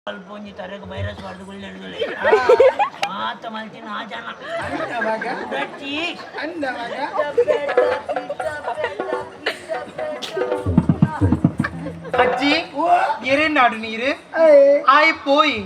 ಸ್ವಲ್ಪ ಒಂಜಿ ತರಗ ವೈರಸ್ ಹೊಡೆದು ಗುಳ್ಳೆಡ್ದುಲೆ ಮಾತ ಮಲ್ತಿನ ಆ ಜನ ಅಜ್ಜಿ ಎರೆನಾಡು ನೀರು ಆಯ್ಪೋಯಿ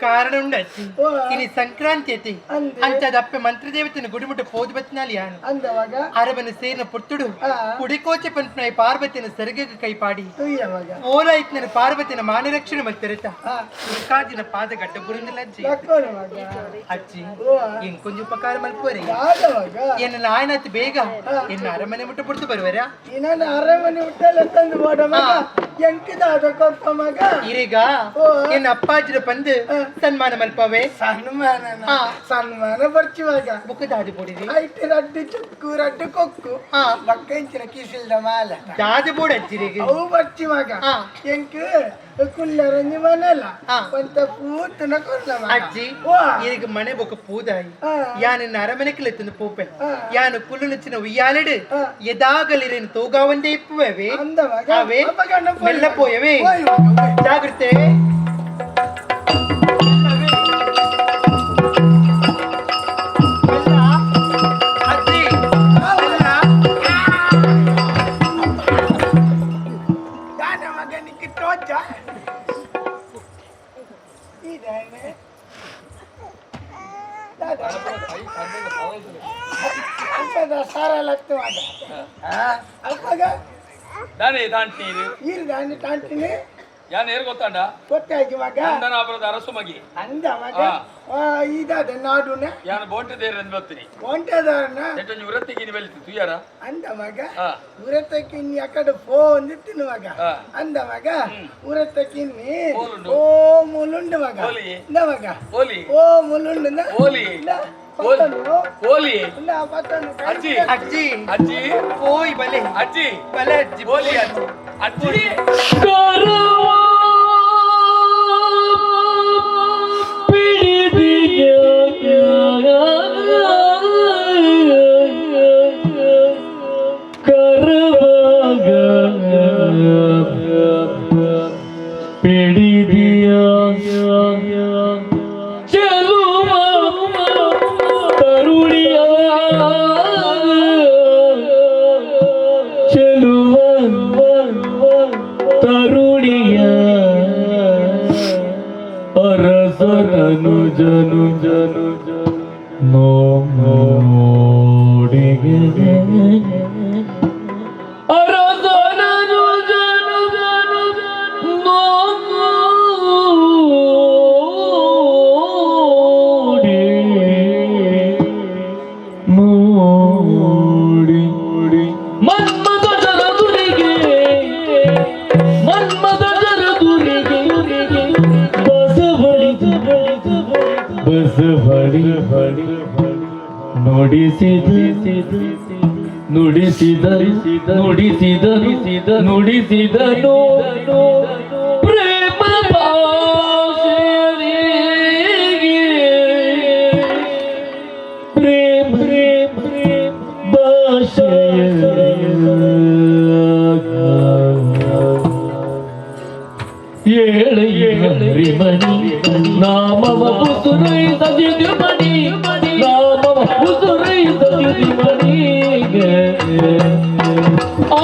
ಕಾರಣ ಉಂಡಜ್ಜಿ ಇನಿ ಸಂಕ್ರಾಂತಿ ಐತಿ ಅಂಚದಪ್ಪೆ ಮಂತ್ರದೇವತೆನ ಗುಡಿಮುಟ್ಟ ಪೋದು ಬತ್ತಿನಲ್ಲಿ ಯಾನು ಅರಬನ ಸೇರಿನ ಪುತ್ತುಡು ಕುಡಿಕೋಚೆ ಪಂಪ್ನಾಯಿ ಪಾರ್ವತಿನ ಸೆರಗಗ ಕೈಪಾಡಿ ಓಲ ಇತ್ನ ಪಾರ್ವತಿನ ಮಾನರಕ್ಷಣೆ ಮತ್ತೆರೆತ ಕಾಜಿನ ಪಾದಗಡ್ಡ ಗುರುಂದಿಲ್ಲ ಅಜ್ಜಿ ಅಜ್ಜಿ ಇನ್ ಕೊಂಚ ಉಪಕಾರ ಮಲ್ಪೋರೆ ಎನ್ನ ನಾಯನತ್ ಬೇಗ ಎನ್ನ ಅರಮನೆ ಮುಟ್ಟ ಬಿಡ್ತು ಬರುವರ ಅರಮನೆ ಮುಟ್ಟಲ್ಲ ತಂದು ಎಂಟಿದಾದ ಕೊಪ್ಪ ಮಗ ಈಗ ಎನ್ನ ಅಪ್ಪಾಜಿನ ಬಂದು ಸನ್ಮಾನ ಮಲ್ಪವೇ ಸನ್ಮಾನ ಬರ್ಚಿವಾಗ ಬುಕ್ಕದಾದಿ ಪೋಡಿರಿ ಐಟಿ ರಡ್ಡು ಚುಕ್ಕು ರಡ್ಡು ಕೊಕ್ಕು ಮಕ್ಕ ಇಂಚಿನ ಕಿಸಿಲ್ದ ಮಾಲ ದಾದಿ ಬೋರ್ಡ್ ಹಚ್ಚಿರಿಗೆ ಅವು ಬರ್ಚಿವಾಗ ಎಂಕ್ ಕುಲ್ಲರಂಜಿ ಮನೆಲ್ಲ ಒಂತ ಪೂತನ ಕೊರ್ಲ ಅಜ್ಜಿ ಈಗ ಮನೆ ಬೊಕ್ಕ ಪೂದಾಯಿ ಯಾನ ಅರಮನೆಕ್ಲೆ ತಂದು ಪೋಪೆ ಯಾನು ಕುಲ್ಲು ನಚ್ಚಿನ ಉಯ್ಯಾಲೆಡು ಎದಾಗಲಿರೇನು ತೋಗಾವಂದೇ ಇಪ್ಪುವೇ ಅವೇ ಮೆಲ್ಲ ಪೋಯವೇ ಜಾಗ್ರತೆ सारा लगते दाने तांटीनी ईर दाने तांटीनी यान ಏರ್ ಗೊತ್ತಾಂಡ ಗೊತ್ತಾಯ್ತು ಮಗ ನಂದನಾಪುರದ ಅರಸು ಮಗಿ ಅಂದ ಮಗ ಇದಾದ ನಾಡುನೆ ಯಾನ ಬೋಂಟದೇರ ಎಂದು ಬರ್ತೀನಿ ಬೋಂಟದಾರನ ಎಟ್ಟು ಉರತ್ತಿಗಿನಿ ಬೆಳಿತು ತುಯಾರ ಅಂದ ಮಗ ಉರತ್ತಕ್ಕಿನ್ನಿ ಅಕಡೆ ಫೋನ್ ಇತ್ತಿನ ಮಗ ಅಂದ ಮಗ ಉರತ್ತಕ್ಕಿನ್ನಿ ಓ ಮುಲುಂಡು ಮಗ ಇಂದ ಮಗ ಓಲಿ ಓ ಮುಲುಂಡು ಓಲಿ ಓಲಿ ಅಜ್ಜಿ ಅಜ್ಜಿ ಅಜ್ಜಿ ಓಯ್ ಬಲೆ ಅಜ್ಜಿ ಬಲೆ ಅಜ್ಜಿ ಓಲಿ ಅಜ್ಜಿ ಅಜ್ಜಿ ನುಡಿಸಿದನು ಪ್ರೇಮ ಭಾಷೆಗೆ ಪ್ರೇಮ ಭಾಷೆಯ ಏಳಿ ಮಣಿ ನಾಮವ ಉಸುರೈ ಸದಿದು ಮಣಿ ನಾಮವ ಉಸುರೈ ಸದಿದು ಮಣಿಗೆ ಆ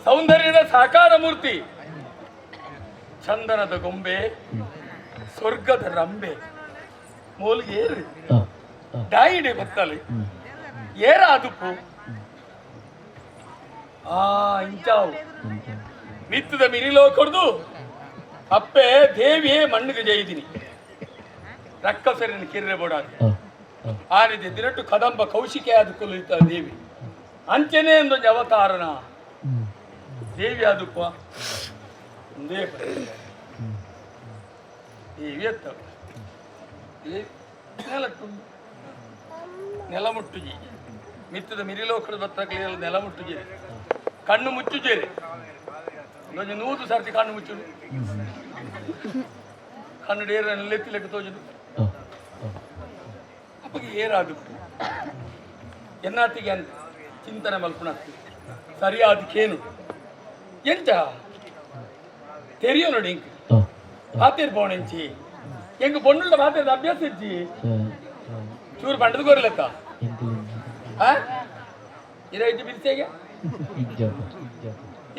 ಸೌಂದರ್ಯದ ಸಾಕಾರ ಮೂರ್ತಿ, ಚಂದನದ ಗೊಂಬೆ, ಸ್ವರ್ಗದ ರಂಬೆ, ಮೂಲಿಗೆ ಏರು ಡಾಯಿಡೆ ಬತ್ತಲೆ ಏರ ಅದುಪು ಇಂಚಾವು ನಿತ್ತದ ಮಿರಿಲೋ ಕೊಡ್ದು ಅಪ್ಪೆ ದೇವಿಯೇ ಮಣ್ಣಿಗೆ ಜೈದಿನಿ ರಕ್ಕಸರಿನ ಕಿರ್ರೆ ಬೋಡಾದು ಆ ರೀತಿ ದಿನಟ್ಟು ಕದಂಬ ಕೌಶಿಕೆ ಆದ ಕುಲಿತ ದೇವಿ ಅಂಚೆನೇ ಒಂದು ಅವತಾರನ ದೇವಿ ಆದುಪ್ಪ ಒಂದೇ ದೇವಿ ಎತ್ತ ನೆಲ ಮುಟ್ಟುಜಿ ಮಿತ್ತದ ಮಿರಿಲೋಕದ ಬತ್ತಕಲಿಯಲ್ಲಿ ನೆಲ ಮುಟ್ಟುಜಿ ಕಣ್ಣು ಮುಚ್ಚುಜೇರಿ ಒಂದು 100 ಸರ್ತಿ ಕಣ್ಣು ಮುಚ್ಚುದು ಕಣ್ಣು ಡೇರ ಲೆತ್ತಿ ಲೆಕ್ಕ ತೋಜುದು ಅಪ್ಪಗೆ ಏರಾದುಪ್ಪು ಎನ್ನಾತಿಗೆ ಅಂತ ಚಿಂತನೆ ಮಲ್ಪುಣತ್ತು ಸರಿಯಾದ ಕೇನು ಎಂತ ತೆರಿಯೋ ನೋಡಿ ಇಂಕ್ ಮಾತೇರ್ ಪೋಣೆಂಚಿ ಎಂಗ್ ಪೊಣ್ಣುಳ್ಳ ಮಾತೇದ ಅಭ್ಯಾಸ ಇಜ್ಜಿ ಚೂರು ಬಂಡದ ಗೋರ್ಲೆಕ್ಕ ಇರ ಇಜ್ಜಿ ಬಿರ್ಸೆಗೆ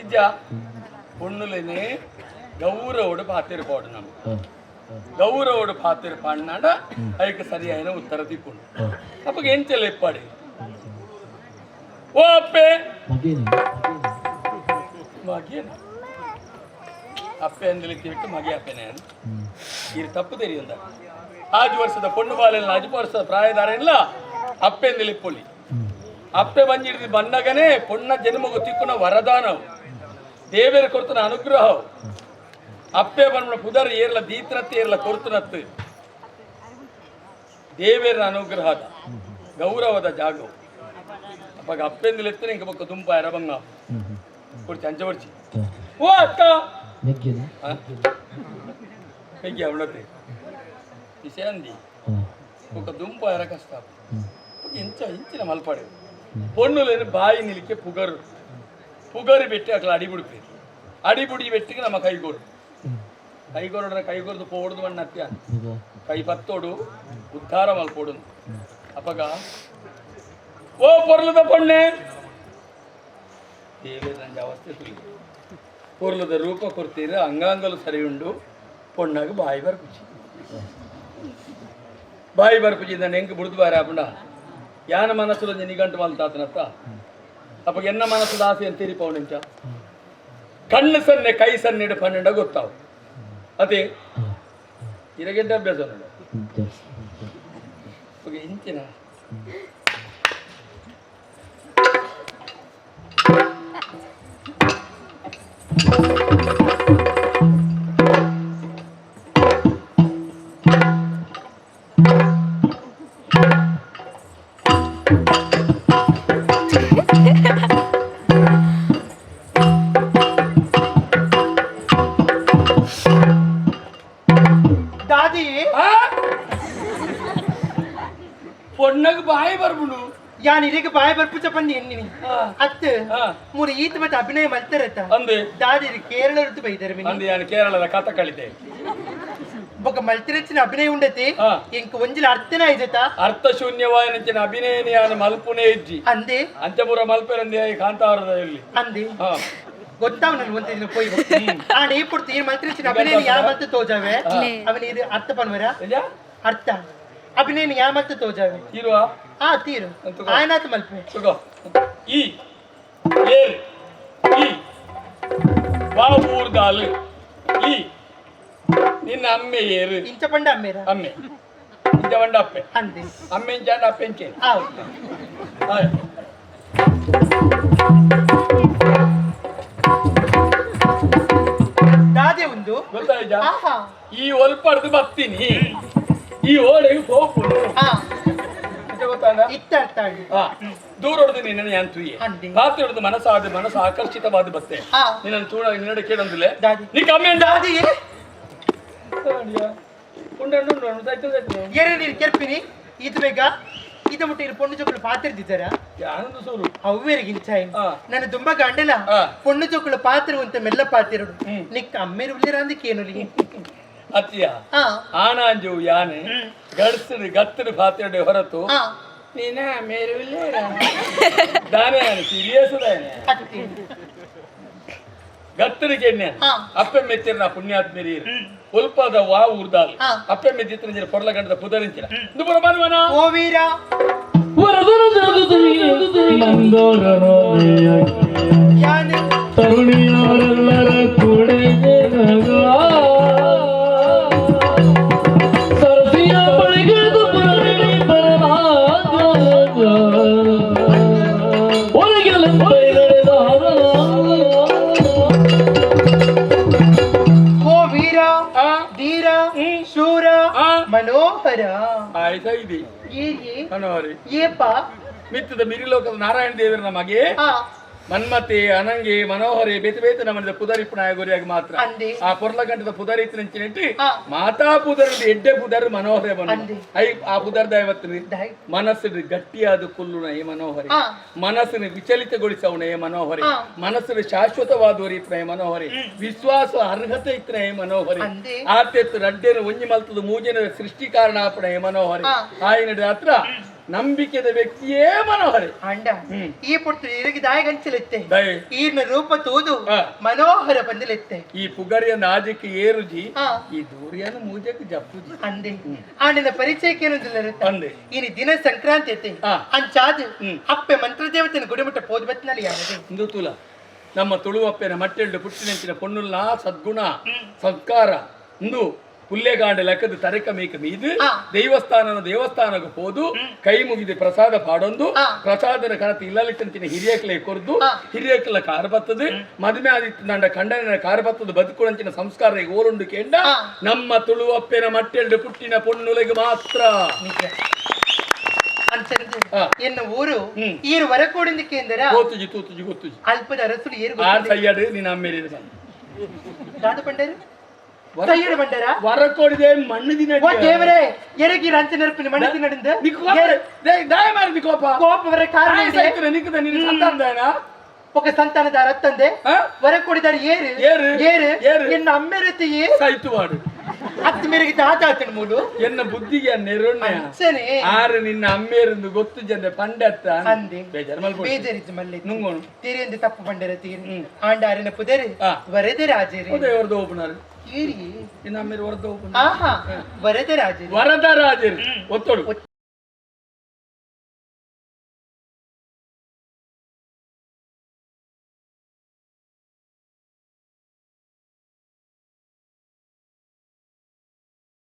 ಇಜ್ಜ பொண்ணுலனே கௌரவோட பார்த்திருப்போடு நம்ம கௌரவோட பார்த்திருப்பான்னாட அதுக்கு சரியான உத்தரத்தை கொண்டு அப்ப ஏன் செல்லைப்பாடு ஓ அப்பே மகேன் அப்பே ಅಂದಲಿಕ್ಕೆ ಬಿಟ್ಟು ಮಗೆ ಅಪ್ಪೇನೆ ಇದು ತಪ್ಪು ತೆರಿಯುಂದ 5 ವರ್ಷದ ಪೊಣ್ಣು ಬಾಲೆಲ್ಲ 5 ವರ್ಷದ ಪ್ರಾಯದಾರ ಇಲ್ಲ ಅಪ್ಪೆ ಅಂದಲಿಪ್ಪೊಳ್ಳಿ ಅಪ್ಪೆ ಬಂಜಿಡಿದು ಬಂದಾಗನೇ ಪೊಣ್ಣ ಜನ್ಮಗೂ ತಿಕ್ಕುನ ವರದಾನವು ದೇವೇರ ಕೊರ್ತನ ಅನುಗ್ರಹ ಅಪ್ಪೆ ಬಂದ ಪುದರ್ ಏರ್ಲ ದೀತ್ರತ್ತೆ ಏರ್ಲ ಕೊರ್ತನತ್ತು ದೇವೇರ ಅನುಗ್ರಹದ ಗೌರವದ ಜಾಗವು ಅಪ್ಪಾಗ ಅಪ್ಪೆಂದು ಎತ್ತನೆ ಇಂಕ ಪಕ್ಕ ತುಂಬ ಎರಬಂಗ ಕೊಡ್ತಿ ಅಂಚ ಬರ್ಚಿ ಓ ಅಕ್ಕ ಹೇಗೆ ಅವಳತೆ ವಿಷಯ ಅಂದಿ ఒక దుంప ఎరకస్తా ఇంచిన మలపడే పొన్నులేని బాయి నిలికే పుగరు పెట్టి అట్లా అడిబుడి పెట్టి ನಮ್ಮ ಕೈಗೊರಡ್ರೆ ಕೈಗೊರ್ದು ಪೋಡ್ದು ಅಣ್ಣ ಅತ್ಯ ಕೈ ಪತ್ತೋಡು ಉದ್ಧಾರ ಮಲ್ಪೋಡು ಅಪ್ಪಗ ಓ ಪೊರ್ಲದ ಪೊಣ್ಣೆ ದೇವೇ ನಂಗೆ ಅವಸ್ಥೆ ತುಳಿ ಪೊರ್ಲದ ರೂಪ ಕೊಡ್ತೀರ ಅಂಗಾಂಗಲು ಸರಿ ಉಂಡು ಪೊಣ್ಣಾಗ ಬಾಯಿ ಬರ್ಪುಜಿ ನಾನು ಹೆಂಗೆ ಬಿಡ್ದು ಬಾರ ಅಪ್ಪಣ್ಣ ಯಾನ ಮನಸ್ಸುలో ನಿಗಂಟು ಮಲ್ತಾತನತ್ತ ಅಪ್ಪಗೆ ಎನ್ನ ಮನಸ್ಸುದ ಆಸೆ ಅಂತ ತಿರಿಪವನಿಂಚ ಕಣ್ಣು ಸನ್ನೆ ಕೈ ಸನ್ನೆಡು ಪನ್ನೆಂಡ ಗೊತ್ತಾವು ಅದೇ ಇರಗೆಡ್ಡ ಅಭ್ಯಾಸ ನೋಡು ಇಂಚಿನ பொண்ணுக்கு பாய் ಬರ್ಬುಡು ಯಾನ್ ಇರಿಗೆ ಬಾಯಿ ಬರ್ಪುಚ ಪಂದಿ ಎನ್ನಿನಿ ಅತ್ತ ಮೂರು ಈತ ಮತ್ತೆ ಅಭಿನಯ ಮಲ್ತರತ್ತ ಅಂದೆ ದಾದಿ ಕೇರಳ ಋತು ಬೈದರ ಮಿನಿ ಅಂದೆ ಯಾನ್ ಕೇರಳದ ಕಥ ಕಳಿತೆ ಬೊಕ ಮಲ್ತಿರಚಿನ ಅಭಿನಯ ಉಂಡತೆ ಎಂಕ ಒಂಜಿಲ ಅರ್ಥನ ಐದತ ಅರ್ಥ ಶೂನ್ಯವಾಯನಂಚಿನ ಅಭಿನಯನಿ ಯಾನ ಮಲ್ಪುನೆ ಇಜ್ಜಿ ಅಂದೆ ಅಂಚಪುರ ಮಲ್ಪೆರಂದೆ ಕಾಂತಾವರದಲ್ಲಿ ಅಂದೆ ಗೊತ್ತಾವ ನಾನು ಒಂದ ದಿನ ಪೋಯಿ ಆ ನೇ ಪುರ್ತಿ ಈ ಮಲ್ತಿರಚಿನ ಅಭಿನಯ ಯಾ ಮಲ್ತ ತೋಜಾವೆ ಅವನ ಇದು ಅರ್ಥ ಪನ್ವರ ಅರ್ಥ ಅಭಿನಯ ಯಾ ಮಲ್ತ ತೋಜಾವೆ ತೀರುವ ತೀರು ಆಯ್ನಾತ ಮಲ್ಪೆ ಸುಗೋ ಈ ಏರ್ ಈ ಬಾವೂರ್ದಾಲು ಈ ನಿನ್ನ ಅಮ್ಮೆ ಏರು ಇಂಚ ಪಂಡ ಅಮ್ಮೇರ ಅಮ್ಮೆ ಇಂಚ ಪಂಡ ಅಪ್ಪೆ ಅಂದೆ ಅಮ್ಮೆ ಇಂಚಾಂಡ ಅಪ್ಪೆ ಇಂಚೆ ದಾದೆ ಒಂದು ಗೊತ್ತಾಯ್ತಾ ಈ ಒಲ್ಪಡ್ದು ಬರ್ತೀನಿ ಈ ಓಡೆಗೆ ಹೋಗ್ಬೋದು ಗೊತ್ತಾಗ ಇತ್ತ ಅರ್ಥ ಆಗಿ ದೂರೊಡದು ನಿನ್ನನ್ನು ഞാൻ ತುಯ್ಯೆ ಅಂದೆ. ಪಾತ್ರೊಡದು ಮನಸ್ಸು ಆಕರ್ಷಿತವಾದ ಬತ್ತೆ ಆ. ನಿನ್ನನ್ನು ತೂಡ ನಿನ್ನಡೆ ಕೇಳೊಂದಿಲ್ಲ ದಾದಿ. ನೀ ಕಮ್ಮಿ ಉಂಟಾ ದಾದಿಯೇ ಏನೇ ನೀನು ಕೆರ್ಪಿನಿ ಇದು ಬೇಗ ಇದು ಮುಟ್ಟಿ ಪೊಣ್ಣು ಚೊಕ್ಕಳು ಪಾತ್ರಿದ್ದಾರ ಆನಂದ ಸೂರು ಅವ್ವೇರಿಗಿಂಚ ಆ. ನನ್ನ ತುಂಬಾ ಗಂಡಲ ಆ. ಪೊಣ್ಣು ಚೊಕ್ಕಳು ಪಾತ್ರ ಅಂತ ಮೆಲ್ಲ ಪಾತಿರುಡು ನಿಕ್ಕ ಅಮ್ಮೇರು ಉಳ್ಳಿರಾಂದಿಕ್ಕೆ ಏನು ಅತ್ತಿಯ ಆನಾಂಜು ಯಾನೆ ಗಡ್ಸಡು ಗತ್ತಡು ಪಾತ್ರೆ ಹೊರತು ನೀನ ಮೇರು ದಾನೆ ಸೀರಿಯಸ್ ದಾನೆ ಗತ್ತಡಿಗೆ ಅಪ್ಪೆ ಮೆತ್ತಿರ ಪುಣ್ಯಾತ್ಮೇರಿ ಉಲ್ಪದ ವಾ ಊರ್ದಾಲ್ ಅಪ್ಪೆ ಮೆತ್ತಿರ ಪೊರ್ಲ ಗಂಡದ ಪುದರಿಂಚಿನ ದುಬುರ ಮನ್ವನ ಓ ವೀರ ಯಾನೆ ತರುಣಿಯರೆಲ್ಲರ ಕೂಡ ಸರಸಿಯ ಬಳಿಗೆದು ಒಳಗೆಲ್ಲ ಓ ವೀರ ಧೀರ ಶೂರ ಮನೋಹರ ಆಯ್ತಾ ಇದೆ ಏರಿ ಕಣವರಿ ಏಪ ಮಿತ್ತದ ಮಿರಿಲೋಕದ ನಾರಾಯಣ ದೇವರ ನಮಗೆ ಮನ್ಮತೆ ಅನಂಗೆ ಮನೋಹರಿ ಬೇತೆ ನಮ್ಮದ ಪುದರಿಪ್ಪನಾಯ ಗುರಿಯಾಗಿ ಮಾತ್ರ ಅಂದೆ. ಆ ಪೊರ್ಲಗಂಟದ ಪುದರಿತ್ತಿನಂಚಿನೆಟ್ಟಿ ಮಾತಾ ಪುದರದ ಎಡ್ಡೆ ಪುದರ್ ಮನೋಹರಿ ಅಂದೆ. ಐ ಆ ಪುದರ್ದ ಇವತ್ತು ದೈ. ಮನಸ್ಸಿನ ಗಟ್ಟಿಯಾದ ಕುಲ್ಲುನ ಏ ಮನೋಹರಿ ಮನಸ್ಸಿನ ವಿಚಲಿತಗೊಳಿಸವನ ಏ ಮನೋಹರಿ ಮನಸ್ಸಿನ ಶಾಶ್ವತವಾದ ಏ ಮನೋಹರಿ ವಿಶ್ವಾಸ ಅರ್ಹತೆ ಇತ್ತನ ಏ ಮನೋಹರಿ ಅಂದೆ. ಆತೆತ್ತು ರಡ್ಡೇನ ಒಂಜಿ ಮಲ್ತದ ಮೂಜನ ಸೃಷ್ಟಿ ಕಾರಣಾಪಣ ಏ ಮನೋಹರಿ ಆಯ್ನಡೆ ಹತ್ರ ನಂಬಿಕೆದ ವ್ಯಕ್ತಿಯೇ ಮನೋಹರಿ ಅಂಡ ಈ ಪುತ್ರ ಇರಗಿ ದಾಯಗಂಚಲೆತ್ತೆ ದಯೆ ಈರ್ನ ರೂಪ ತೂದು ಮನೋಹರ ಬಂದಲೆತ್ತೆ ಈ ಪುಗರಿಯ ನಾಜಕ್ಕೆ ಏರುಜಿ ಈ ದೂರಿಯನ ಮೂಜಕ್ಕೆ ಜಪ್ಪುಜಿ ಅಂದೆ ಆಂಡಿನ ಪರಿಚಯಕ್ಕೆ ಏನೊಂದಿಲ್ಲ ಅಂದೆ ಇನಿ ದಿನ ಸಂಕ್ರಾಂತಿ ಐತೆ ಅಂಚಾದ ಅಪ್ಪೆ ಮಂತ್ರದೇವತೆನ ಗುಡಿಮುಟ್ಟ ಪೋದ್ ಬತ್ನಲ್ಲಿ ಯಾರದೆ ಇಂದು ತುಲ ನಮ್ಮ ತುಳುವಪ್ಪೆನ ಮಟ್ಟೆಲ್ಡು ಪುಟ್ಟಿನೆಂಚಿನ ಪೊನ್ನುಲ್ನ ಸದ್ಗುಣ ಸಂಸ್ಕಾರ ಇಂದು ಪುಲ್ಲೆಗಾಂಡ ಲೆಕ್ಕದ ತರಕ ಮೇಕ ಮೀದು ದೇವಸ್ಥಾನಕ್ಕೆ ಹೋದು ಕೈ ಮುಗಿದು ಪ್ರಸಾದ ಪಾಡೊಂದು ಪ್ರಸಾದನ ಕಣತಿ ಇಲ್ಲಲಿಟ್ಟಂತಿನ ಹಿರಿಯಕಲೆ ಕೊರ್ದು ಹಿರಿಯಕಲ ಕಾರ್ ಬತ್ತದು ಮದುವೆ ಆದಿತ್ತು ನಂಡ ಖಂಡನ ಕಾರ್ ಬತ್ತದು ಬದುಕುಳಂಚಿನ ಸಂಸ್ಕಾರ ಓರುಂಡು ಕೇಂಡ ನಮ್ಮ ತುಳುವಪ್ಪೆನ ಮಟ್ಟೆಲ್ಡು ಪುಟ್ಟಿನ ಪೊನ್ನುಲೆಗೆ ಮಾತ್ರ ಎನ್ನ ಊರು ಈರು ವರಕೋಡಿಂದ ಕೇಂದ್ರ ತೂತುಜಿ ಗೊತ್ತುಜಿ ಅಲ್ಪದ ಅರಸುಲು ಏರು ಆರ್ ಸೈಯಡ್ ನೀನು ಅಮ್ಮೇರಿ ದಾದು ಬಂಡರು ಸೈಯಡ್ ಬಂಡರ ವರಕೋಡಿದೆ ಮಣ್ಣು ದಿನ ಓ ದೇವರೇ ಎರಗಿ ರಂಚ ನೆರಪಿನ ಮಣ್ಣು ದಿನಡಿಂದ ದಯ ಮಾಡಿ ಕೋಪ ಕೋಪ ವರ ಕಾರಣ ಇದೆ ನಿಕ್ಕದ ನಿನ್ನ ಸಂತಾನದಾಯನ ఒక సంతానದ రత్తందే వరకొడిదారు ఏరు ఎన్న అమ్మెరతియే సైతువాడు అత్త మెరుగు తాతాతను మూడు ఎన్న బుద్ధిಗೆ ನೆರೊಣ್ಣೆ ಸನೆ ಆರು ನಿನ್ನ ಅಮ್ಮೇರಿಂದ ಗೊತ್ತು ಜನ ಪಂಡತ್ತ ಅಂದೆ ಬೇಜರಿಜ್ ಮಲ್ಲೆ ನುಂಗೋನು ತೀರಿಂದ ತಪ್ಪು ಪಂಡರ ತೀರಿ ಆಂಡಾರಿನ ಪುದರಿ ವರದೆ ರಾಜರಿ ವರದ ಓಪನರ್ ಏರಿ ನಿನ್ನ ಅಮ್ಮೇರು ವರದ ಓಪನ್ ಆಹಾ ವರದೆ ರಾಜರಿ ವರದ ರಾಜರಿ ಒತ್ತೋಡು